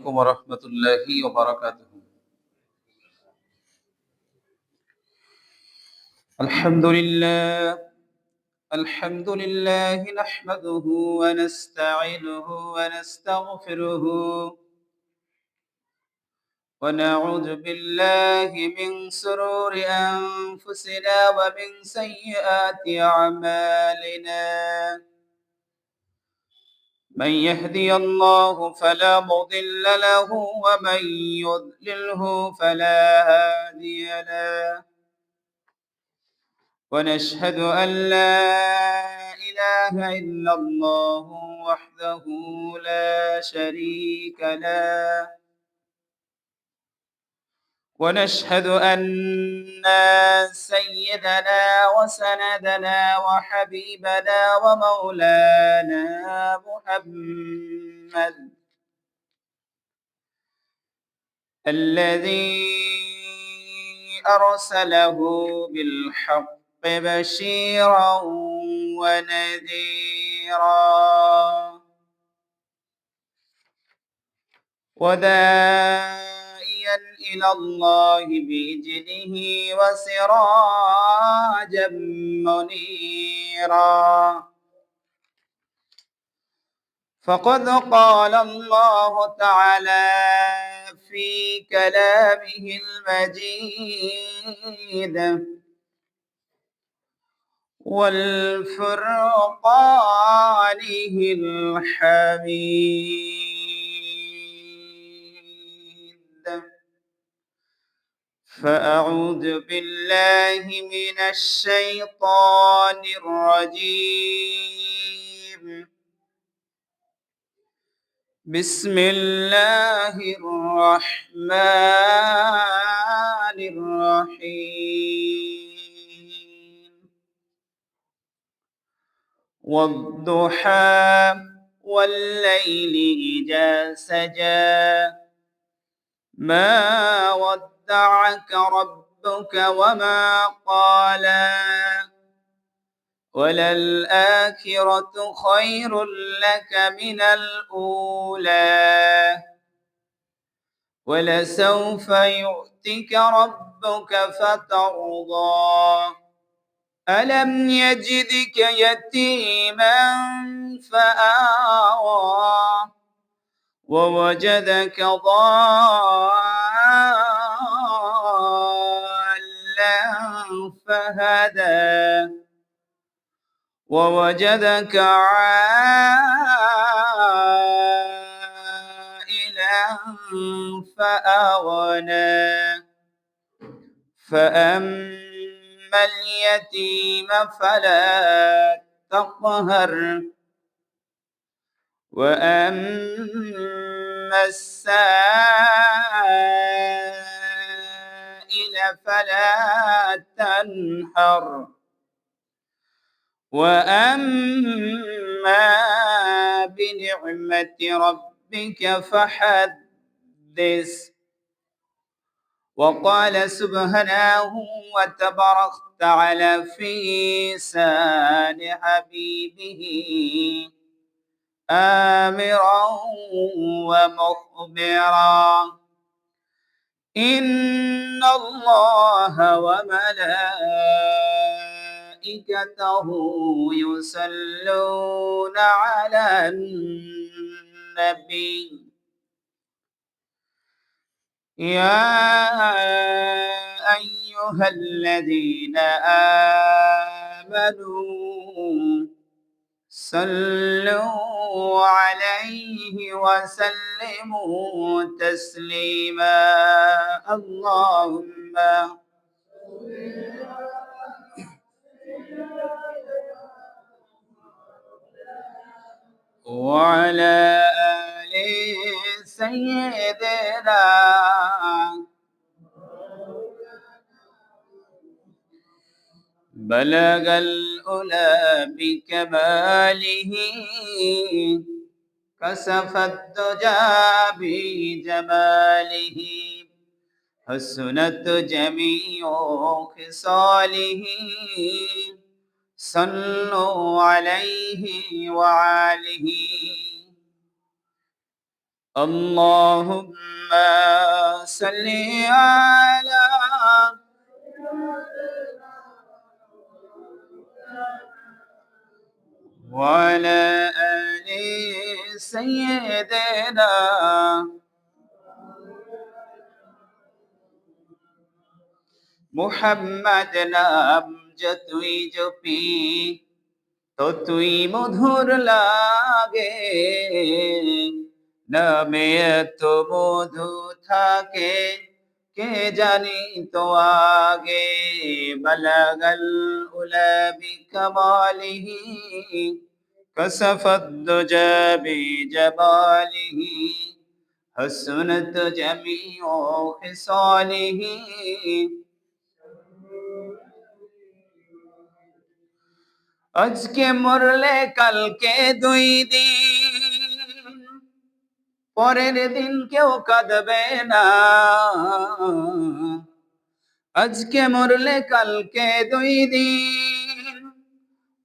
عليكم ورحمة الله وبركاته. الحمد لله الحمد لله نحمده ونستعينه ونستغفره ونعوذ بالله من شرور أنفسنا ومن سيئات أعمالنا. من يهدي الله فلا مضل له ومن يضلله فلا هادي له. ونشهد أن لا إله إلا الله وحده لا شريك له. ونشهد أن سيدنا وسندنا وحبيبنا ومولانا محمد الذي أرسله بالحق بشيرا ونذيرا وداعيا إلى الله بإذنه وسراجا منيرا. فقد قال الله تعالى في كلامه المجيد والفرقانه الحميد. فأعوذ بالله من الشيطان الرجيم. بسم الله الرحمن الرحيم. والضحى والليل إذا سجى ما ودعك ربك وما قلى وللآخرة خير لك من الأولى ولسوف يؤتك ربك فترضى ألم يجدك يتيما فآوى ووجدك ضالا فهدى ووجدك عائلا فأغنى فأما اليتيم فلا تقهر وأما السائل فلا تنهر وأما بنعمة ربك فحدث. وقال سبحانه وتباركت على في لسان حبيبه آمرا ومخبرا إن الله وملائكته يصلون على النبي يا أيها الذين آمنوا صلوا عليه وسلموا تسليما. اللهم وعلى آل سيدنا بلغ الأولى بكماله كسف الدجى بجماله حسنت جميع خصاله صلوا عليه وآله اللهم صل على وعلى آل سيدنا মুহাম্মদ নাম যতই জপি ততই মধুর লাগে, নামে এত মধু থাকে কে জানি তো আগে। বালাগাল উলা বিকামালিহি কসফত দুজা বিজামালিহি হাসনাত জামিউ খিসালিহি। আজকে মরলে কালকে দুই দিন, পরের দিন কেউ কাঁদবে না। আজকে মরলে কালকে দুই দিন,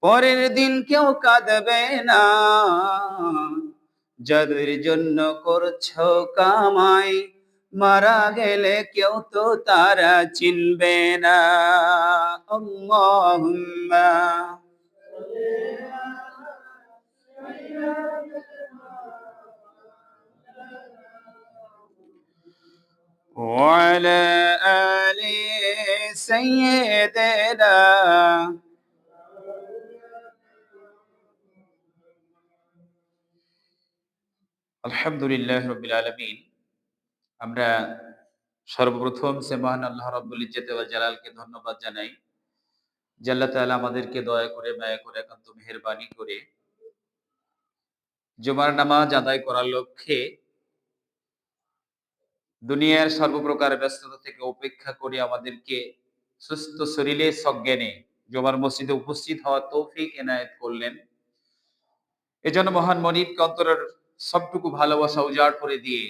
পরের দিন কেউ কাঁদবে না। যাদের জন্য করছো কামাই, মারা গেলে কেউ তো তারা চিনবে না। আল্লাহুম্মা وعلى آل سيدنا আলহামদুলিল্লাহ রাব্বিল আলামিন। আমরা সর্বপ্রথম সে মহান আল্লাহ রাব্বুল ইজ্জত ওয়াল জালালকে ধন্যবাদ জানাই যে আল্লাহ তাআলা আমাদেরকে দয়া করে মায়া করে একান্ত মেহেরবানি করে জুমার নামাজ আদায় করার লক্ষ্যে দুনিয়ার সর্বপ্রকার ব্যস্ততা থেকে উপেক্ষা করে আমাদেরকে সুস্থ শরীরে সজ্ঞানে জুমার মসজিদে উপস্থিত হওয়ার তৌফিক এনায়েত করলেন। এজন্য মহান মনিবকে অন্তরের সবটুকু ভালোবাসা উজাড় করে দিয়ে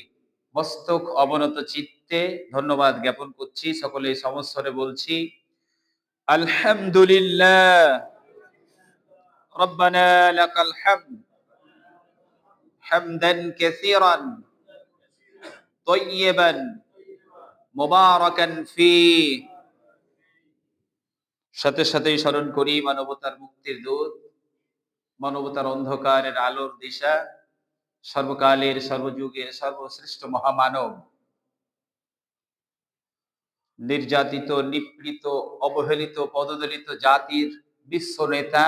মস্তক অবনত চিত্তে ধন্যবাদ জ্ঞাপন করছি। সকলে সমস্বরে বলছি আলহামদুলিল্লাহ রব্বানা লাকাল হামদ হামদান কাসীরান তাইয়িবান মুবারাকান ফি। সাথে সাথেই স্মরণ করি মানবতার মুক্তির দূত, মানবতার অন্ধকারের আলোর দিশা, সর্বকালের সর্বযুগের সর্বশ্রেষ্ঠ মহামানব, নির্যাতিত নিপীড়িত অবহেলিত পদদলিত জাতির বিশ্ব নেতা,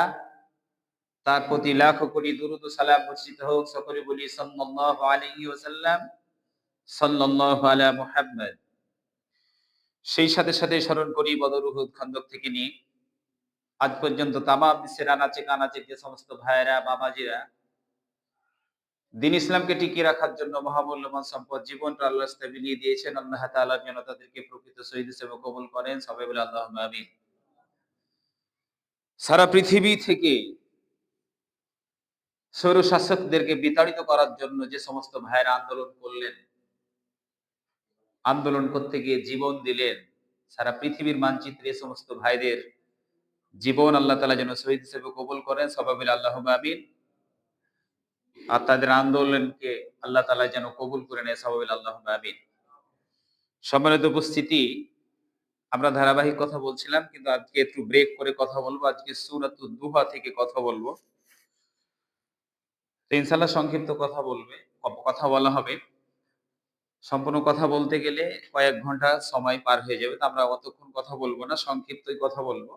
তার প্রতি লাখো কোটি দুরূদ ও সালাম বর্ষিত হোক। সকলে বলি সাল্লাল্লাহু আলাইহি ওয়াসাল্লাম, সাল্লাল্লাহু আলা মুহাম্মদ। সেই সাথে সাথে স্মরণ করি বদর উহুদ খন্দক থেকে নিয়ে আজ পর্যন্ত তামাম বিশ্বের আনাচে কানাচে যে সমস্ত ভাইয়েরা বাবাজিরা দিন ইসলামকে টিকিয়ে রাখার জন্য মহামূল্যবান সম্পদ জীবনটা আল্লাহর রাস্তায় বিলিয়ে দিয়েছেন, আল্লাহ তাআলা যেন তাদেরকে প্রকৃত শহীদ হিসেবে কবুল করেন। সবাই বলে আল্লাহুম্মা আমিন। সারা পৃথিবী থেকে স্বৈর শাসকদেরকে বিতাড়িত করার জন্য যে সমস্ত ভাইয়েরা আন্দোলন করলেন, আন্দোলন করতে গিয়ে জীবন দিলেন, সারা পৃথিবীর মানচিত্রে এই সমস্ত ভাইদের জীবন আল্লাহ তাআলা যেন শহীদ হিসেবে কবুল করেন। সবাই বলে আল্লাহুম্মা আমিন। আর তাদের আন্দোলনকে আল্লাহ তাআলা যেন কবুল করে নেয়। সবাই বলে আল্লাহুম্মা আমিন। সম্মানিত উপস্থিতি, আমরা ধারাবাহিক কথা বলছিলাম, কিন্তু আজকে একটু ব্রেক করে কথা বলবো। আজকে সূরাতুদ দুহা থেকে কথা বলবো। তো ইনশাআল্লাহ সংক্ষিপ্ত কথা বলা হবে। সম্পূর্ণ কথা বলতে গেলে কয়েক ঘন্টা সময় পার হয়ে যাবে। তো আমরা অতক্ষণ কথা বলবো না, সংক্ষিপ্তই কথা বলবো।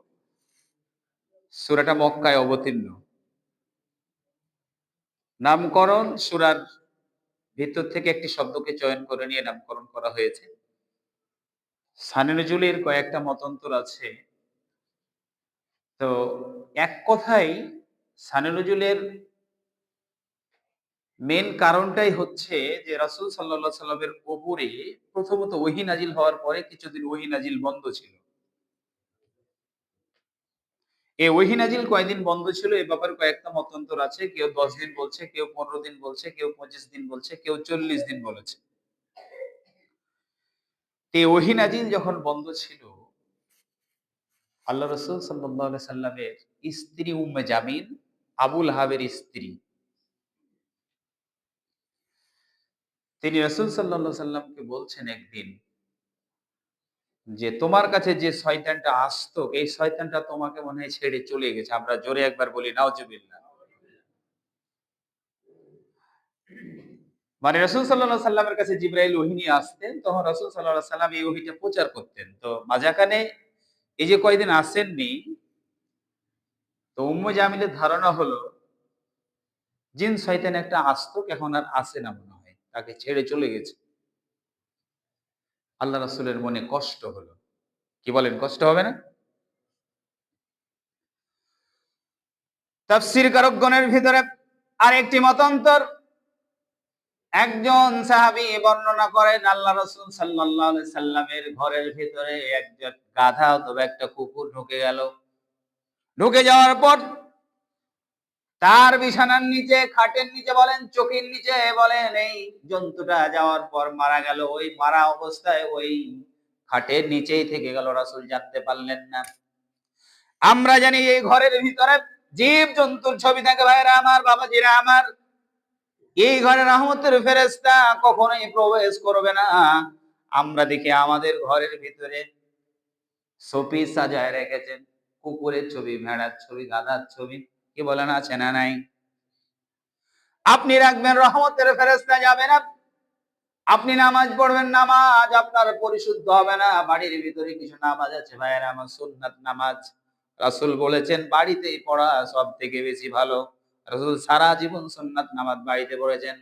সূরাটা মক্কায় অবতীর্ণ। নামকরণ সূরার ভিতর থেকে একটি শব্দকে চয়ন করে নিয়ে নামকরণ করা হয়েছে। শানে নজুলের কয়েকটা মতান্তর আছে। তো এক কথায় শানে নজুলের মেন কারণটাই হচ্ছে যে রাসূল সাল্লাল্লাহু আলাইহি সাল্লামের উপরে প্রথমত ওহী নাজিল হওয়ার পরে কিছুদিন ওহী নাজিল বন্ধ ছিল। এই ওহী নাজিল কয়দিন বন্ধ ছিল এ ব্যাপারে কয়েকটা মতান্তর আছে। কেউ ১০ দিন বলছে, কেউ ১৫ দিন বলছে, কেউ ২৫ দিন বলছে, কেউ ৪০ দিন বলেছে। এই ওহী নাজিল যখন বন্ধ ছিল, আল্লাহ রাসূল সাল্লাল্লাহু আলাইহি সাল্লামের স্ত্রী উম্মে জামিল, আবু লাহাবের স্ত্রী, তিনি রাসূল সাল্লাল্লাহু আলাইহি সাল্লামকে বলছেন একদিন যে, "তোমার কাছে যে শয়তানটা আসতো, এই শয়তানটা তোমাকে মনে হয় ছেড়ে চলে গেছে।" আমরা জোরে একবার বলি নাউজুবিল্লাহ। মানে রাসূল সাল্লাল্লাহু আলাইহি সাল্লামের কাছে জিবরাইল ওহী নিয়ে আসতেন, তখন রাসূল সাল্লাল্লাহু আলাইহি সাল্লাম এই ওহীটা প্রচার করতেন। তো মাঝখানে এই যে কয়দিন আসেননি, তো উম্মে জামিলের ধারণা হলো জিন শয়তান একটা আসতো, এখন আর আসে না মনে হয়। তাকে ছেড়ে চলে গেছে। আল্লাহ রাসূলের মনে কষ্ট হলো। কি বলেন কষ্ট হবে না? তাফসীর কারকগণের ভিতরে আরেকটি মতান্তর, একজন সাহাবী বর্ণনা করেন আল্লাহ রাসূল সাল্লাল্লাহু আলাইহি সাল্লামের ঘরের ভিতরে একজন গাধা অথবা একটা কুকুর ঢুকে গেল। ঢুকে যাওয়ার পর তার বিছানার নিচে, খাটের নিচে বলেন, চৌকির নিচে বলেন, এই জন্তুটা যাওয়ার পর মারা গেল। ওই মারা অবস্থায় ওই খাটের নিচেই থেকে গেল, রাসূল জানতে পারলেন না। আমরা জানি এই ঘরের ভিতরে জীব জন্তুর ছবি থাকে। ভাইরা আমার, বাবাজিরা আমার, এই ঘরে রহমতের ফেরেশতা কখনোই প্রবেশ করবে না। আমরা দেখি আমাদের ঘরের ভিতরে শোপিস সাজায় রেখেছেন, কুকুরের ছবি, ভেড়ার ছবি, গাধার ছবি। কি বলেন আছে না নাই? আপনি রাখবেন, রহমতের ফেরেশতা যাবে না। আপনি নামাজ পড়বেন, নামাজ আপনার পরিশুদ্ধ হবে না। বাড়ির ভিতরে কিছু নামাজ আছে ভাইয়েরা আমার, সুন্নাত নামাজ, রাসূল বলেছেন বাড়িতেই পড়া সব থেকে বেশি ভালো। রাসূল সারা জীবন সুন্নাত নামাজ বাড়িতে পড়েছেন।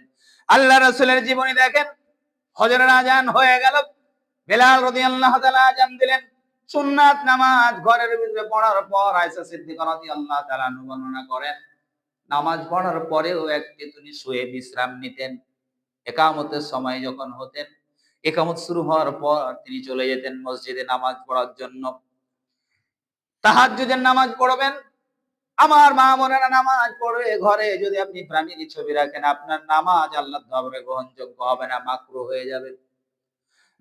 আল্লাহ রাসূলের জীবনী দেখেন, ফজরের আজান হয়ে গেল, বেলাল রাদিয়াল্লাহু তাআলা আজান দিলেন। সুন্নাত নামাজ ঘরের ভিতরে পড়ার পর আয়েশা সিদ্দিকা রাদিয়াল্লাহু তাআলা বর্ণনা করেন, নামাজ পড়ার পরেও একটু তিনি শুয়ে বিশ্রাম নিতেন। একামতের সময় যখন হতেন, একামত শুরু হওয়ার পর তিনি চলে যেতেন মসজিদে নামাজ পড়ার জন্য। তাহাজ্জুদের নামাজ পড়বেন। আমার মা বোনেরা, নামাজ পড়বে ঘরে যদি আপনি প্রাণীর ছবি রাখেন, আপনার নামাজ আল্লাহর দরবারে গ্রহণযোগ্য হবে না, মাকরুহ হয়ে যাবে।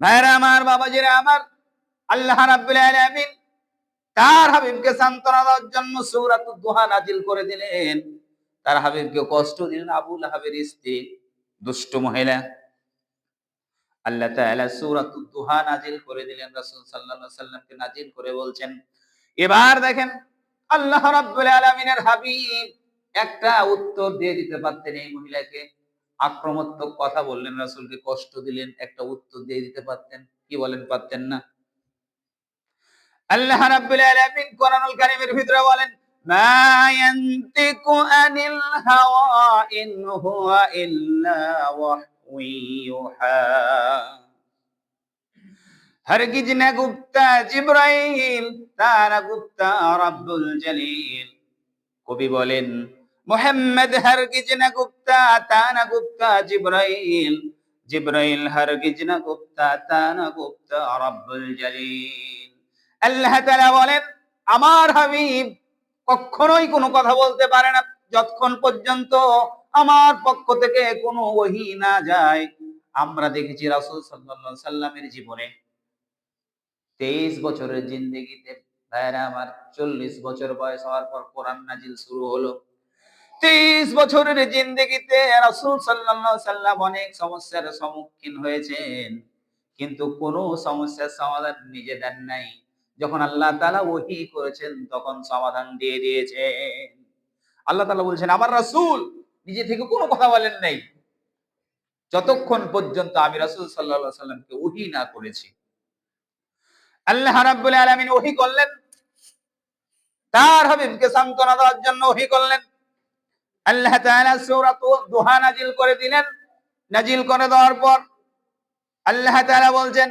ভাইরা আমার, বাবাজিরা আমার, আল্লাহ রাব্বুল আলামিন তার হাবিবকে সান্ত্বনা দেওয়ার জন্য সূরাতুদ দুহা নাজিল করে দিলেন। তার হাবিবকে কষ্ট দিলেন আবু লাহাবের স্ত্রী, দুষ্ট মহিলা। আল্লাহ তাআলা সূরাতুদ দুহা নাজিল করে দিলেন, রাসূল সাল্লাল্লাহু আলাইহি সাল্লামকে নাজিল করে বলছেন। এবার দেখেন আল্লাহ রাব্বুল আলামিনের হাবিব একটা উত্তর দিয়ে দিতে পারতেন এই মহিলাকে। আক্রমণাত্মক কথা বললেন, রাসূলকে কষ্ট দিলেন, একটা উত্তর দিয়ে দিতে পারতেন। কি বলেন পারতেন না? আল্লাহ রাব্বুল আলামিন কোরআনুল কারীমের ভিতরে বলেন, মা ইয়ানতিকু আনিল হাওয়া ইন হুয়া ইল্লা ওয়াহয়ু ইউহা। हरगिज न गुप्ता जिब्राइल तारा गुप्ता रब्बुल जलील। কবি বলেন, মুহাম্মদ হরগিজ না গুপ্তা তানা গুপ্তা জিব্রাইল, জিব্রাইল হরগিজ না গুপ্তা তানা গুপ্তা রব্বুল জলিল। আল্লাহ তাআলা বলেন, আমার হাবিব কখনোই কোনো কথা বলতে পারে না যতক্ষণ পর্যন্ত আমার পক্ষ থেকে কোনো ওহী না যায়। আমরা দেখেছি রাসূল সাল্লাল্লাহু আলাইহি সাল্লামের জীবনে 23 বছরের জিন্দেগিতে, ভাইরা আমার, 40 বছর বয়স হওয়ার পর কোরআন নাজিল শুরু হলো। 23 বছরের জিন্দেগিতে রাসূল সাল্লাল্লাহু আলাইহি সাল্লাম অনেক সমস্যার সম্মুখীন হয়েছেন, কিন্তু কোনো সমস্যার সমাধান নিজে দেন নাই। যখন আল্লাহ তাআলা ওহী করেছেন তখন সমাধান দিয়ে দিয়েছেন। আল্লাহ তাআলা বলছেন, আমার রাসূল নিজে থেকে কোনো কথা বলেন নাই যতক্ষণ পর্যন্ত আমি রাসূল সাল্লাল্লাহু আলাইহি সাল্লামকে ওহী না করেছি। আল্লাহ রাব্বুল আলামিন ওহী করলেন, তার হাবিবকে সান্ত্বনা দেওয়ার জন্য ওহী করলেন। আল্লাহ তাআলা সূরাতুদ দুহা নাজিল করে দিলেন। নাজিল করে দেওয়ার পর আল্লাহ তাআলা বলছেন,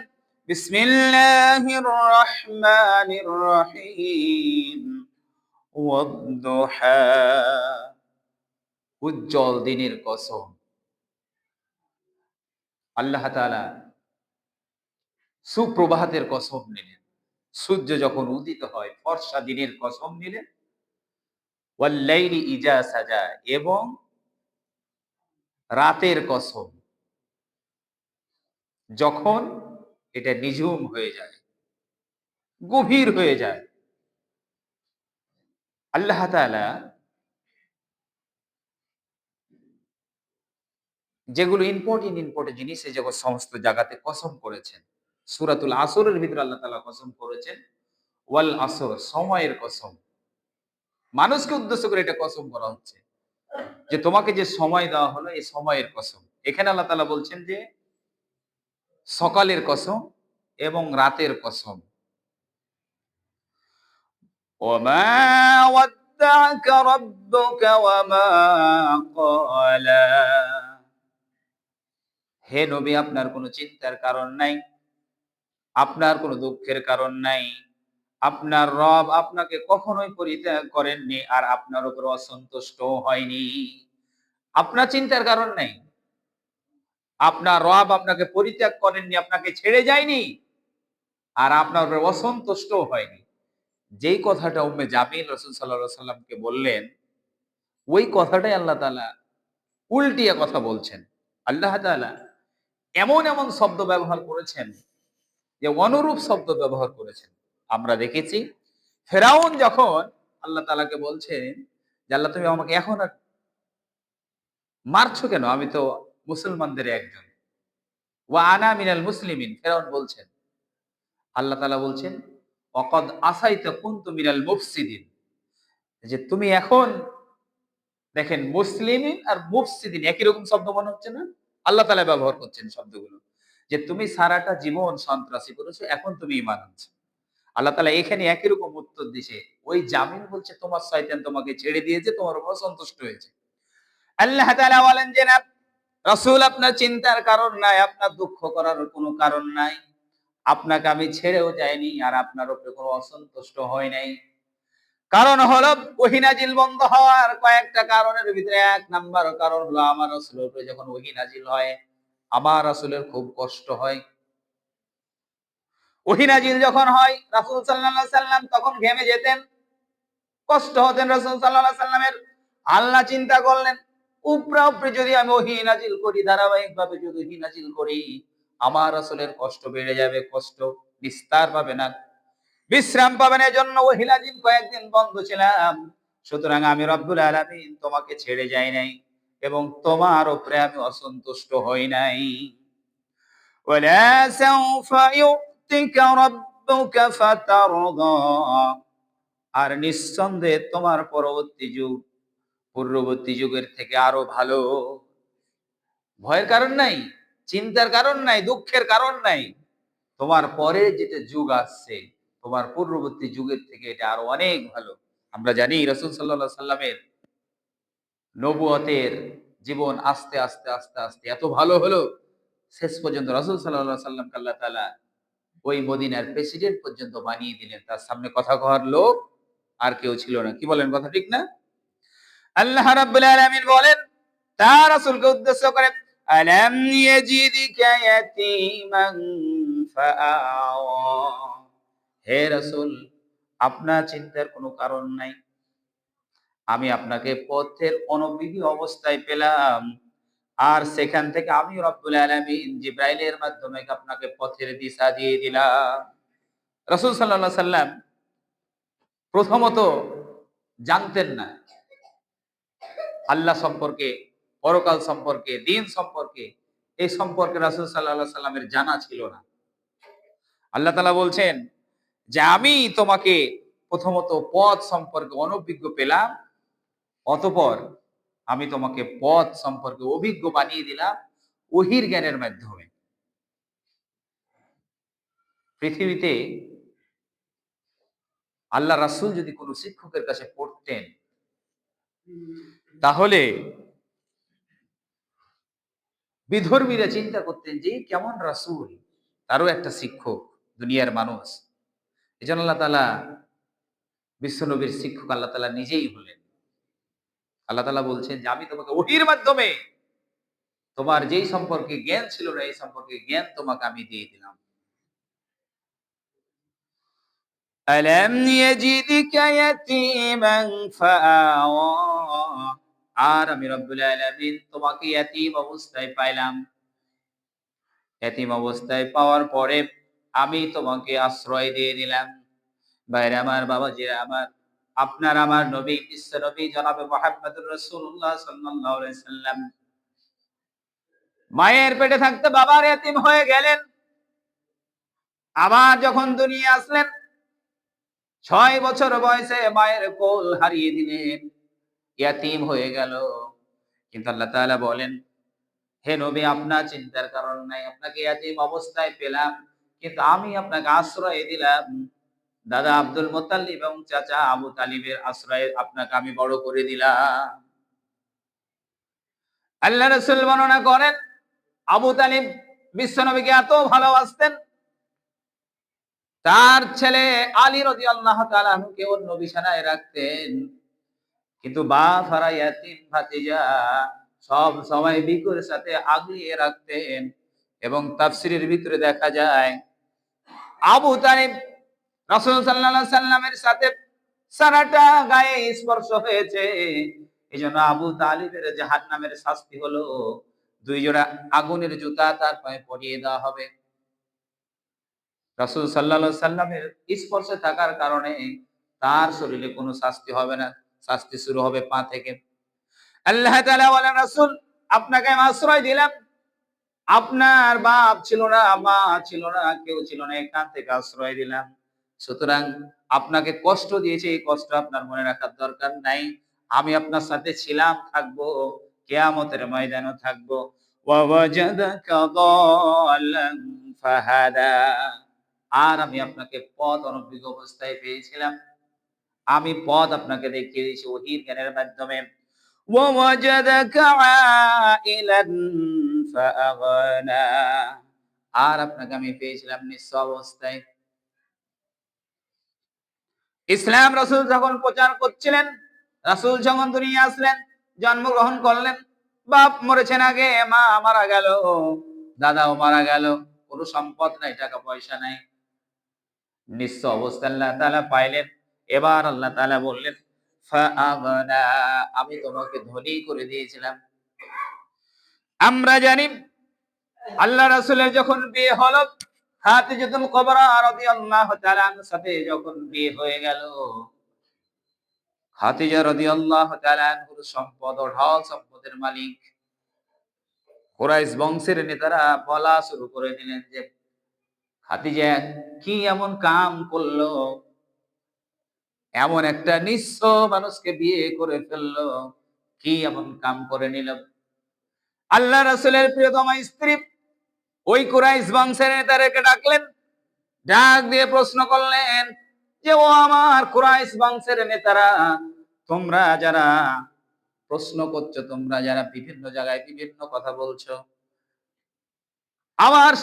বিসমিল্লাহির রহমানির রহিম ওয়াদ-দুহা। উজ্জ্বল দিনের কসম। আল্লাহ তাআলা সুপ্রভাতের কসম নিলেন। সূর্য যখন উদিত হয় ফর্সা দিনের কসম নিলেন। ওয়াল লাইলি ইজা সাজা, এবং রাতের কসম যখন এটা নিঝুম হয়ে যায়, গভীর হয়ে যায়। আল্লাহ তাআলা যেগুলো ইম্পর্টেন্ট জিনিস, এই জগৎ সমস্ত জায়গাতে কসম করেছেন। সূরাতুল আসরের ভিতরে আল্লাহ তাআলা কসম করেছেন, ওয়াল আসর, সময়ের কসম। মানুষকে উদ্দেশ্য করে এটা কসম করা হচ্ছে যে তোমাকে যে সময় দেওয়া হলো এই সময়ের কসম। এখানে আল্লাহ তাআলা বলছেন যে সকালের কসম এবং রাতের কসম। ওয়ামা ওয়াদ্দাআকা রাব্বুকা ওয়ামা ক্বালা। হে নবী, আপনার কোনো চিন্তার কারণ নাই, আপনার কোনো দুঃখের কারণ নাই। আপনার রব আপনাকে কখনোই পরিত্যাগ করেননি আর আপনার উপর অসন্তুষ্ট হয়নি। আপনার চিন্তার কারণ নাই। আপনার রব আপনাকে পরিত্যাগ করেননি, আপনাকে ছেড়ে যায়নি আর আপনার উপর অসন্তুষ্ট হয়নি। যেই কথাটা উম্মে জামিল রাসূল সাল্লাল্লাহু আলাইহি সাল্লামকে বললেন, ওই কথাটাই আল্লাহ তাআলা উল্টিয়ে কথা বলছেন। আল্লাহ তাআলা এমন শব্দ ব্যবহার করেছেন যে অনুরূপ শব্দ ব্যবহার করেছেন। আমরা দেখেছি ফেরাউন যখন আল্লাহ তাআলাকে বলছেন যে আল্লাহ তুমি আমাকে এখন আর মারছো কেন? আমি তো মুসলমানদের একজন। ওয়া আনা মিনাল মুসলিমিন, ফেরাউন বলছেন। আল্লাহ তাআলা বলছেন ওয়াকাদ আসাইতা কুনতু মিনাল মুফসিদিন, যে তুমি এখন দেখেন মুসলিমিন আর মুফসিদিন একই রকম শব্দ মনে হচ্ছে না? আল্লাহ তাআলা ব্যবহার করছেন শব্দগুলো। যে তুমি সারাটা জীবন সন্ত্রাসী করেছো, এখন তুমি ঈমান আনছো। আল্লাহ তাআলা এখানে একই রকম উত্তর দিছে। ওই জামিল বলছে তোমার শয়তান তোমাকে ছেড়ে দিয়েছে, তোমার উপর সন্তুষ্ট হয়েছে। আল্লাহ তাআলা বলেন যে না রাসূল, আপনার চিন্তার কারণ নাই, আপনার দুঃখ করার কোনো কারণ নাই। আপনাকে আমি ছেড়েও যাইনি আর আপনার উপরে কোনো অসন্তুষ্ট হয় নাই। কারণ হলো ওহী নাজিল বন্ধ হওয়ার কয়েকটা কারণের ভিতরে এক নাম্বার কারণ হলো আমার রাসূলের উপরে যখন ওহী নাজিল হয়, আমার রাসূলের খুব কষ্ট হয়। ওহী নাজিল যখন হয় রাসূল সাল্লাল্লাহু আলাইহি সাল্লাম তখন ঘেমে যেতেন, কষ্ট হতেন রাসূল সাল্লাল্লাহু আলাইহি সাল্লামের। আল্লাহ চিন্তা করলেন উপরা উপরি যদি আমি ওহী নাজিল করি, ধারাবাহিকভাবে যদি ওহী নাজিল করি, আমার রাসূলের কষ্ট বেড়ে যাবে, কষ্ট বিস্তার পাবে না, বিশ্রাম পাবেন। এজন্য ওহী নাজিল কয়েকদিন বন্ধ ছিলাম। সুতরাং আমি রব্বুল আলামিন তোমাকে ছেড়ে যাই নাই এবং তোমার উপরে আমি অসন্তুষ্ট হই নাই। ওয়ালা সাউফা ইউতিকা রাব্বুকা ফাতারদা, আর নিঃসন্দেহে তোমার পরবর্তী যুগ পূর্ববর্তী যুগের থেকে আরো ভালো। ভয়ের কারণ নাই, চিন্তার কারণ নাই, দুঃখের কারণ নাই। তোমার পরে যেটা যুগ আসছে, তোমার পূর্ববর্তী যুগের থেকে এটা আরো অনেক ভালো। আমরা জানি রাসূল সাল্লাল্লাহু আলাইহি সাল্লামের নবুয়তের জীবন আস্তে আস্তে এত ভালো হলো, শেষ পর্যন্ত রাসূল সাল্লাল্লাহু আলাইহি সাল্লামকে আল্লাহ তাআলা ওই মদিনার প্রেসিডেন্ট পর্যন্ত বানিয়ে দিলেন। তার সামনে কথা কওয়ার লোক আর কেউ ছিল না। কি বলেন, কথা ঠিক না? আল্লাহ রাব্বুল আলামিন বলেন তার রাসূলকে উদ্দেশ্য করে, আলাম ইয়াজিদিকা ইয়াতীমান ফাআওয়া। হে রাসূল, আপনার চিন্তার কোনো কারণ নাই। আমি আপনাকে পথের অনবিহী অবস্থায় পেলাম। আর সেখান থেকে আমি রব্বুল আলামিন জিবরাইলের মাধ্যমে আপনাকে পথের দিশা দিয়ে দিলাম। রাসূল সাল্লাল্লাহু আলাইহি সাল্লাম প্রথমত জানতেন না আল্লাহ সম্পর্কে, পরকাল সম্পর্কে, দিন সম্পর্কে। এই সম্পর্কে রাসূল সাল্লাল্লাহু আলাইহি সাল্লামের জানা ছিল না। আল্লাহ তাআলা বলছেন যে আমি তোমাকে প্রথমত পথ সম্পর্কে অনভিজ্ঞ পেলাম, অতঃপর আমি তোমাকে পথ সম্পর্কে অভিজ্ঞ বানিয়ে দিলাম ওহীর জ্ঞানের মাধ্যমে। পৃথিবীতে আল্লাহ রাসূল যদি কোনো শিক্ষকের কাছে পড়তেন, তাহলে বিধর্মীরা চিন্তা করতেন যে কেমন রাসূল, তারও একটা শিক্ষক, দুনিয়ার মানুষ। এজন্য আল্লাহ তাআলা বিশ্বনবীর শিক্ষক আল্লাহ তাআলা নিজেই হলেন। আল্লাহ তাআলা বলছেন যে আমি তোমাকে ওহীর মাধ্যমে তোমার যেই সম্পর্কে জ্ঞান ছিল না এই সম্পর্কে জ্ঞান তোমাকে আমি দিয়ে দিলাম। আলাম ইয়াজিদিকা ইয়াতীমান ফাআওয়া, আর আমি রব্বুল আলামিন তোমাকে ইয়াতীম অবস্থায় পাইলাম। ইয়াতীম অবস্থায় পাওয়ার পরে আমি তোমাকে আশ্রয় দিয়ে দিলাম। ভাইরা আমার, বাবাজিরা আমার, আপনার আমার নবী, বিশ্ব নবী জনাবে মুহাম্মদুর রাসূলুল্লাহ সাল্লাল্লাহু আলাইহি সাল্লাম মায়ের পেটে থাকতে বাবার এতিম হয়ে গেলেন, আবার যখন দুনিয়া আসলেন 6 বছর বয়সে মায়ের কোল হারিয়ে দিলেন, ইয়াতিম হয়ে গেল। কিন্তু আল্লাহ তাআলা বলেন, হে নবী, আপনার চিন্তার কারণ নাই, আপনাকে ইয়াতিম অবস্থায় পেলাম, কিন্তু আমি আপনাকে আশ্রয় দিলাম দাদা আব্দুল মুত্তালিব এবং চাচা আবু তালিবের আশ্রয়ে আপনাকে আমি বড় করে দিলাম। আল্লাহ রাসূল বর্ণনা করেন, আবু তালিব বিশ্বনবীকে এত ভালোবাসতেন, তার ছেলে আলী রাদিয়াল্লাহু তাআলা আনহুকে অন্য বিছানায় রাখতেন, কিন্তু বাপ হারা ইয়াতীম ভাতিজা সব সময় বিকুর সাথে আগলিয়ে রাখতেন। এবং তাফসীরের ভিতরে দেখা যায় আবু তালিব রাসূল সাল্লাল্লাহু আলাইহি সাল্লামের সাথে সারাটা গায়ে স্পর্শ হয়েছে, এজন্য আবু তালিবের জাহান্নামের শাস্তি হলো 2 জোড়া আগুনের জুতা তার পায়ে পরিয়ে দেওয়া হবে। রাসূল সাল্লাল্লাহু আলাইহি সাল্লামের স্পর্শে থাকার কারণে তার শরীরে কোনো শাস্তি হবে না, শাস্তি শুরু হবে পা থেকে। আল্লাহ তাআলা বলেন, রাসূল আপনাকে আমি আশ্রয় দিলাম, আপনার বাপ ছিল না, মা ছিল না, কেউ ছিল না, এখান থেকে আশ্রয় দিলাম। সুতরাং আপনাকে কষ্ট দিয়েছে, এই কষ্ট আপনার মনে রাখার দরকার নাই। আমি আপনার সাথে ছিলাম, থাকবো, কিয়ামতের ময়দানেও থাকবো। ওয়া ওয়াজাদাকা দাল্লান ফাহাদা। আর আমি আপনাকে পথ অনভিজ্ঞ অবস্থায় পেয়েছিলাম, আমি পথ আপনাকে দেখিয়ে দিয়েছি ওহীর জ্ঞানের মাধ্যমে। ওয়া ওয়াজাদাকা আইলান ফাআগানা। আর আপনাকে আমি পেয়েছিলাম নিঃস্ব অবস্থায়। ইসলাম রাসূল যখন প্রচার করছিলেন, রাসূল যখন দুনিয়া আসলেন, জন্মগ্রহণ করলেন, বাপ মরেছেন আগে, মা মারা গেল, দাদাও মারা গেল, কোনো সম্পদ নাই, টাকা পয়সা নাই, নিঃস্ব অবস্থা আল্লাহ তাআলা পাইলেন। এবার আল্লাহ তাআলা বললেন, ফাআগনা, আমি তোমাকে ধনী করে দিয়েছিলাম। আমরা জানি আল্লাহ রাসূলের যখন বিয়ে হলো, খাদিজাতুল কুবরা রাদিয়াল্লাহু তাআলা আনহার সাথে যখন বিয়ে হয়ে গেল, খাদিজা রাদিয়াল্লাহু তাআলা আনহুর সম্পদ, অঢল সম্পদের মালিক। কুরাইশ বংশের নেতারা বলা শুরু করে দিলেন যে খাদিজা কি এমন কাম করলো, এমন একটা নিঃস্ব মানুষকে বিয়ে করে ফেললো, কি এমন কাম করে নিল। আল্লাহ রাসূলের প্রিয়তমা স্ত্রী ওই কুরাইশ বংশের নেতাদেরকে ডাকলেন, ডাক দিয়ে প্রশ্ন করলেন যে, ও আমার কুরাইশ বংশের নেতারা, তোমরা যারা প্রশ্ন করছো, তোমরা যারা বিভিন্ন জায়গায় বিভিন্ন কথা বলছো, আমার